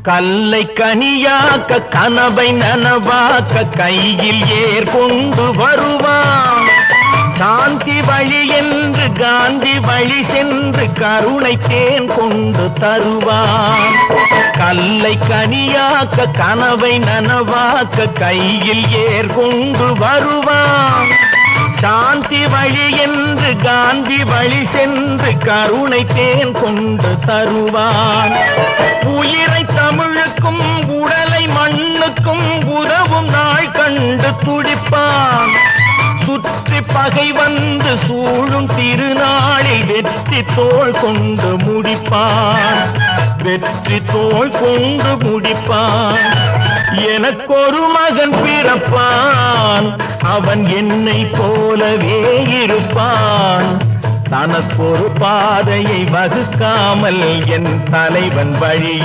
கல்லை கனியாக்க கனவை நனவாக்க கையில் ஏற்கொண்டு வருவான். சாந்தி வழி என்று காந்தி வழி சென்று கருணை தேன் கொண்டு தருவான். கல்லை கனியாக்க கனவை நனவாக்க கையில் ஏற்கொண்டு வருவான். சாந்தி வழி என்று காந்தி வழி சென்று கருணை தேன் கொண்டு தருவான். உயிரை தமிழுக்கும் உடலை மண்ணுக்கும் உதவும் நாள் கண்டு துடிப்பான். சுற்றி பகை வந்து சூழும் திருநாளில் வெற்றி தோள் கொண்டு முடிப்பான். வெற்றி தோள் கொண்டு முடிப்பான். எனக்கொரு மகன் பிறப்பான், அவன் என்னை போலவே இருப்பான். தனக்கொரு பாதையை வகுக்காமல் என் தலைவன் வழி